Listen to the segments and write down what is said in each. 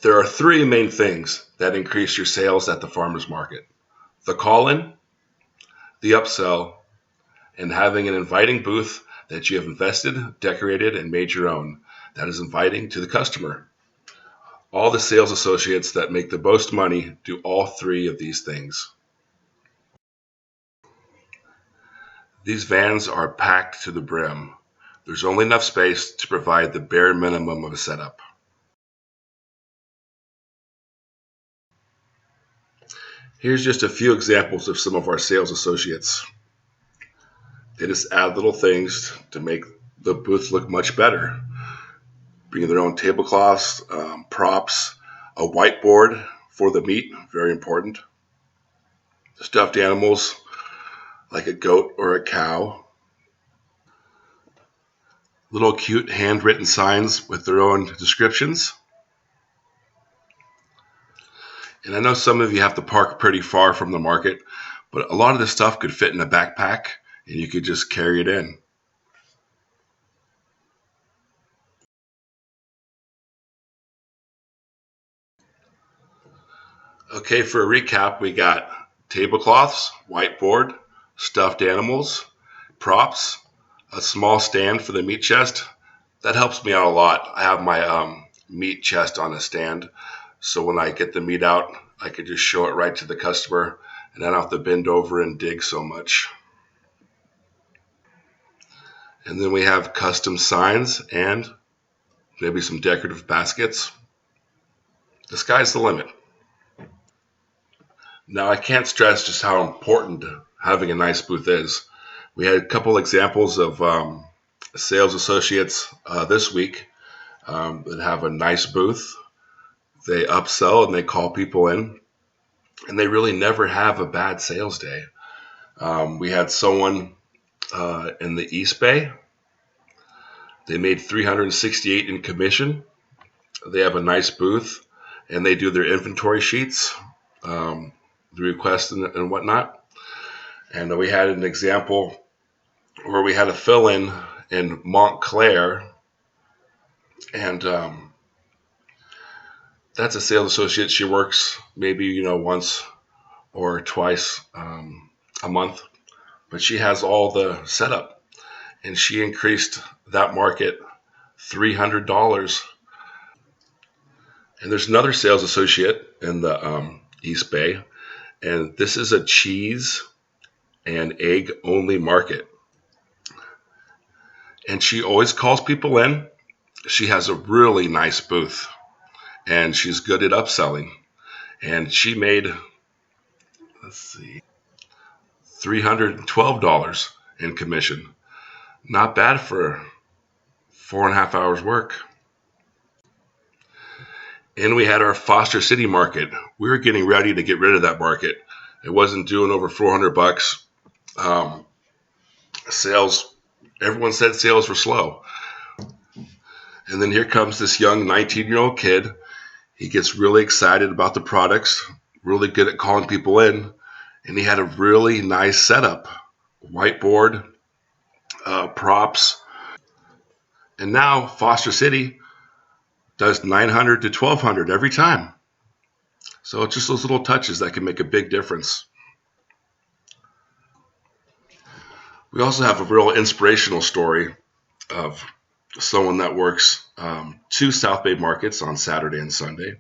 There are three main things that increase your sales at the farmer's market: the call-in, the upsell, and having an inviting booth that you have invested, decorated, and made your own that is inviting to the customer. All the sales associates that make the most money do all three of these things. These vans are packed to the brim. There's only enough space to provide the bare minimum of a setup. Here's just a few examples of some of our sales associates. They just add little things to make the booth look much better. Bring their own tablecloths, props, a whiteboard for the meat, very important. Stuffed animals like a goat or a cow. Little cute handwritten signs with their own descriptions. And I know some of you have to park pretty far from the market, but a lot of this stuff could fit in a backpack and you could just carry it in. Okay, for a recap, we got tablecloths, whiteboard, stuffed animals, props, a small stand for the meat chest. That helps me out a lot. I have my meat chest on a stand, so when I get the meat out, I could just show it right to the customer, and I don't have to bend over and dig so much. And then we have custom signs and maybe some decorative baskets. The sky's the limit. Now, I can't stress just how important having a nice booth is. We had a couple examples of sales associates this week that have a nice booth. They upsell and they call people in, and they really never have a bad sales day. We had someone in the East Bay. They made $368 in commission. They have a nice booth, and they do their inventory sheets, the requests and whatnot. And we had an example where we had a fill-in in Montclair, and that's a sales associate. She works maybe once or twice a month, but she has all the setup, and she increased that market $300. And there's another sales associate in the East Bay, and this is a cheese and egg only market. And she always calls people in. She has a really nice booth, and she's good at upselling. And she made, $312 in commission. Not bad for 4.5 hours work. And we had our Foster City market. We were getting ready to get rid of that market. It wasn't doing over $400. Sales, everyone said sales were slow. And then here comes this young 19-year-old kid. He gets really excited about the products, really good at calling people in, and he had a really nice setup, whiteboard, props. And now Foster City does 900 to 1200 every time. So it's just those little touches that can make a big difference. We also have a real inspirational story of someone that works two South Bay markets on Saturday and Sunday.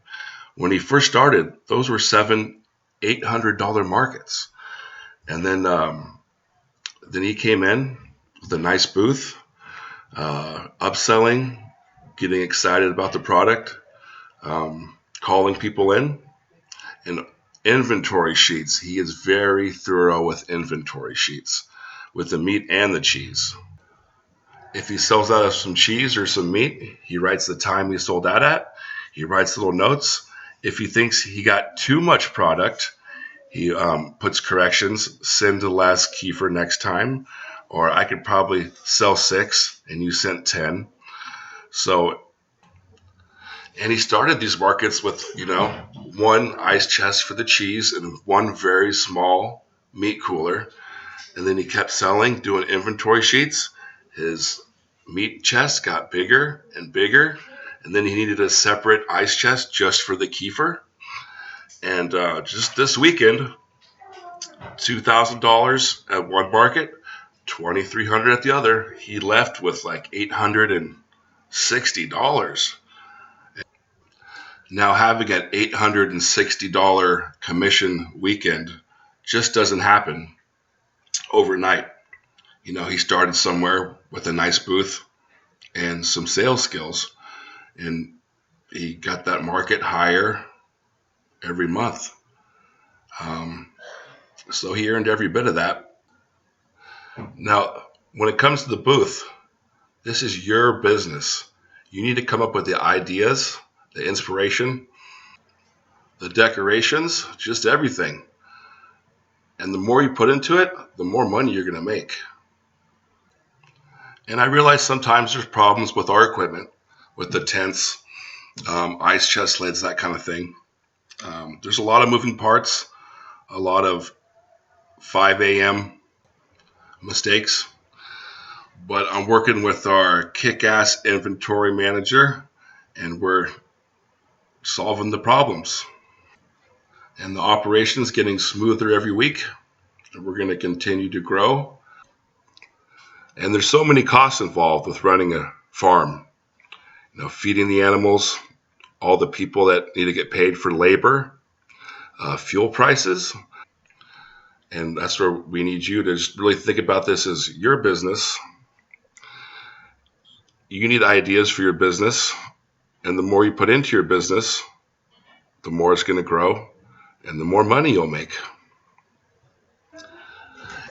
When he first started, those were $700-800 markets. And then he came in with a nice booth, upselling, getting excited about the product, calling people in, and inventory sheets. He is very thorough with inventory sheets, with the meat and the cheese. If he sells out of some cheese or some meat, he writes the time he sold out at. He writes little notes. If he thinks he got too much product, he puts corrections, send to Les Kiefer next time, or I could probably sell 6 and you sent 10. So, and he started these markets with, one ice chest for the cheese and one very small meat cooler. And then he kept selling, doing inventory sheets. His meat chest got bigger and bigger, And then he needed a separate ice chest just for the Kefir. And just this weekend, $2,000 at one market, $2,300 at the other. He left with like $860. Now having an $860 commission weekend just doesn't happen overnight. He started somewhere with a nice booth and some sales skills, and he got that market higher every month. So he earned every bit of that. Now, when it comes to the booth, this is your business. You need to come up with the ideas, the inspiration, the decorations, just everything. And the more you put into it, the more money you're going to make. And I realize sometimes there's problems with our equipment, with the tents, ice chest lids, that kind of thing. There's a lot of moving parts, a lot of 5 a.m. mistakes. But I'm working with our kick-ass inventory manager, and we're solving the problems. And the operation's getting smoother every week, and we're going to continue to grow. And there's so many costs involved with running a farm. Feeding the animals, all the people that need to get paid for labor, fuel prices. And that's where we need you to just really think about this as your business. You need ideas for your business, and the more you put into your business, the more it's going to grow, and the more money you'll make.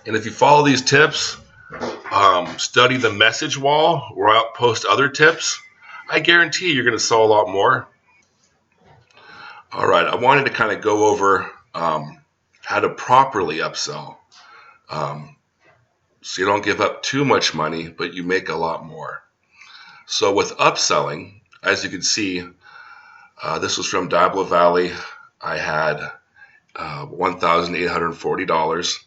And if you follow these tips, study the message wall where I'll post other tips, I guarantee you're going to sell a lot more. All right, I wanted to kind of go over how to properly upsell. So you don't give up too much money, but you make a lot more. So with upselling, as you can see, this was from Diablo Valley. I had $1,840,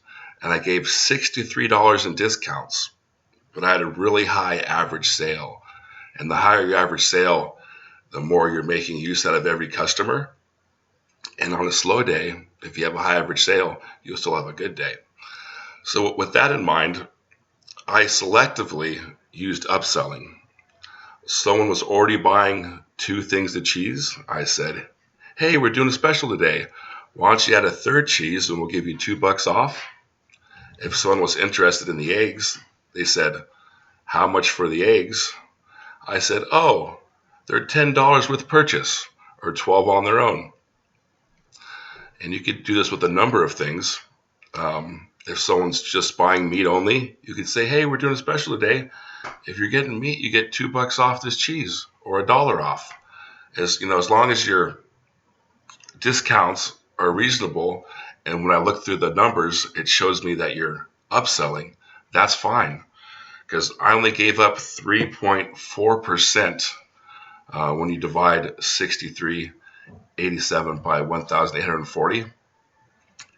and I gave $63 in discounts, but I had a really high average sale. And the higher your average sale, the more you're making use out of every customer. And on a slow day, if you have a high average sale, you'll still have a good day. So with that in mind, I selectively used upselling. Someone was already buying 2 things of cheese. I said, hey, we're doing a special today. Why don't you add a third cheese and we'll give you $2 off? If someone was interested in the eggs, they said, how much for the eggs? I said, oh, they're $10 with purchase, or $12 on their own. And you could do this with a number of things. If someone's just buying meat only, you could say, hey, we're doing a special today. If you're getting meat, you get $2 off this cheese, or $1 off. As long as your discounts are reasonable, and when I look through the numbers, it shows me that you're upselling, that's fine. Because I only gave up 3.4% when you divide 6387 by 1,840.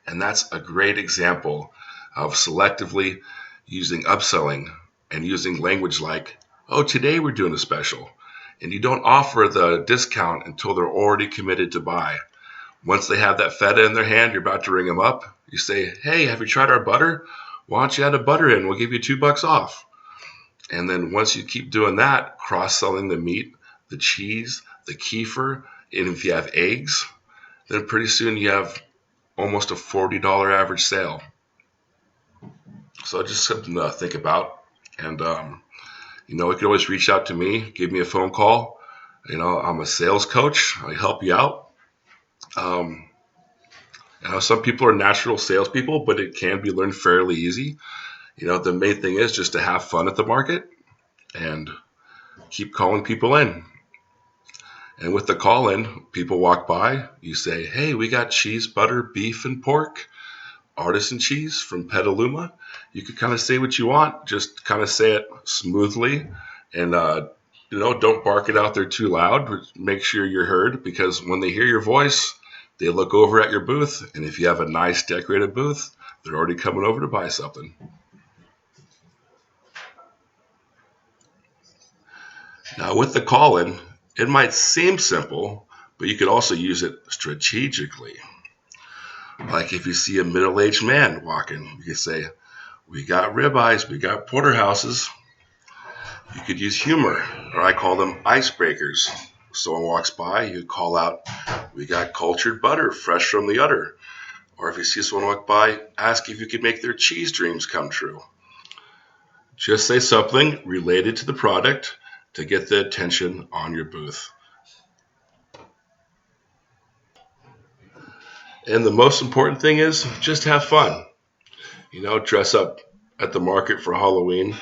And that's a great example of selectively using upselling and using language like, oh, today we're doing a special. And you don't offer the discount until they're already committed to buy. Once they have that feta in their hand, you're about to ring them up. You say, hey, have you tried our butter? Why don't you add a butter in? We'll give you $2 off. And then once you keep doing that, cross-selling the meat, the cheese, the kefir, and if you have eggs, then pretty soon you have almost a $40 average sale. So just something to think about. And, you can always reach out to me, give me a phone call. I'm a sales coach. I help you out. Some people are natural salespeople, but it can be learned fairly easy. The main thing is just to have fun at the market and keep calling people in. And with the call in, people walk by, you say, hey, we got cheese, butter, beef, and pork, artisan cheese from Petaluma. You can kind of say what you want, just kind of say it smoothly, and don't bark it out there too loud. Make sure you're heard, because when they hear your voice, they look over at your booth, and if you have a nice decorated booth, they're already coming over to buy something. Now with the call-in, It might seem simple, but you could also use it strategically. Like if you see a middle-aged man walking, you could say, we got ribeyes, we got porterhouses. You could use humor, or I call them icebreakers. Someone walks by, you call out, we got cultured butter fresh from the udder. Or if you see someone walk by, ask if you could make their cheese dreams come true. Just say something related to the product to get the attention on your booth. And the most important thing is just have fun. Dress up at the market for Halloween.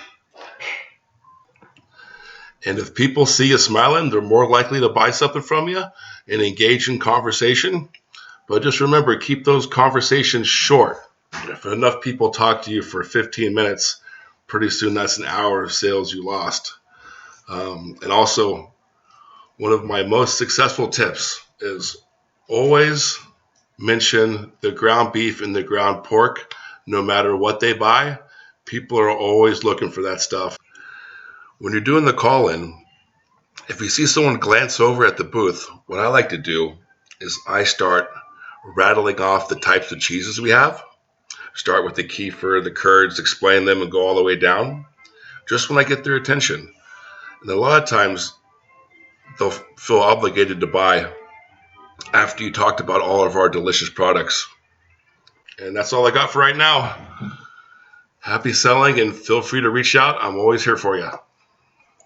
And if people see you smiling, they're more likely to buy something from you and engage in conversation. But just remember, keep those conversations short. If enough people talk to you for 15 minutes, pretty soon that's an hour of sales you lost. And also, one of my most successful tips is always mention the ground beef and the ground pork. No matter what they buy, people are always looking for that stuff. When you're doing the call-in, if you see someone glance over at the booth, what I like to do is I start rattling off the types of cheeses we have. Start with the kefir, the curds, explain them, and go all the way down, just when I get their attention. And a lot of times, they'll feel obligated to buy after you talked about all of our delicious products. And that's all I got for right now. Happy selling, and feel free to reach out. I'm always here for you.